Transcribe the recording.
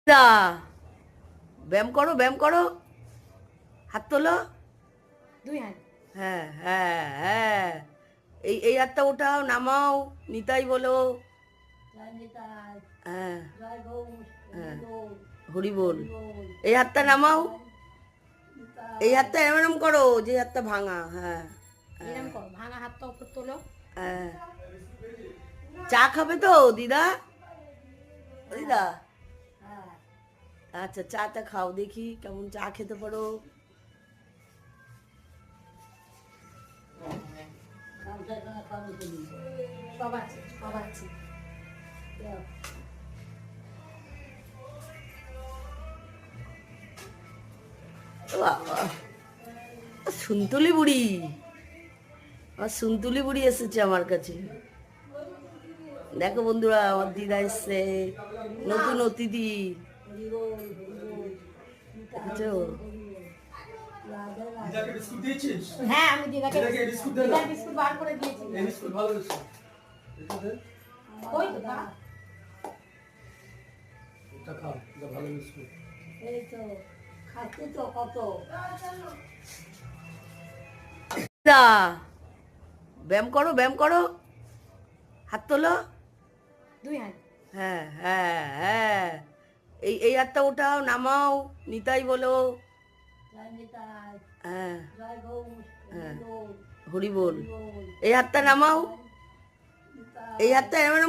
দা ব্যায়াম করো, ব্যায়াম করো, হাত তোলো। দুই হাত। হ্যাঁ হ্যাঁ হ্যাঁ, এই হাতটা ওঠাও, নামাও, নিতাই বলো। হ্যাঁ হ্যাঁ, হরি বল। এই হাতটা নামাও, এই হাতটা এরম করো, যে হাতটা ভাঙা। হ্যাঁ এরকম হ্যাঁ করো, ভাঙা হাতটা উপর তোলো। হ্যাঁ। চা খাবে তো দিদা? দিদা আচ্ছা, চাটা খাও, দেখি কেমন চা খেতে পারো। সব আছে, সব আছে। বাবা, সুনতুলি বুড়ি, আমার সুনতুলি বুড়ি এসেছে আমার কাছে। দেখো বন্ধুরা, আমার দিদা এসছে, নতুন অতিথি। দেখেছো? দিদাকে বিস্কুট দিয়েছিস? হ্যাঁ, আমি দিদাকে বিস্কুট দে না। দিদার বিস্কুট বার করে দিয়েছি। এই বিস্কুট ভালো বিস্কুট। এটা দে। ওই তো তা। এটা খা, এটা ভালো বিস্কুট। এই তো খাচ্ছি তো কত। দিদা ব্যায়াম করো, ব্যায়াম করো, হাত তোলো। দুই হাত। হ্যাঁ হ্যাঁ হ্যাঁ, এই হাতটা ওঠাও, নামাও, নিতাই বলো। হ্যাঁ হ্যাঁ, হরি বল। এই হাতটা নামাও, এই হাতটা এরম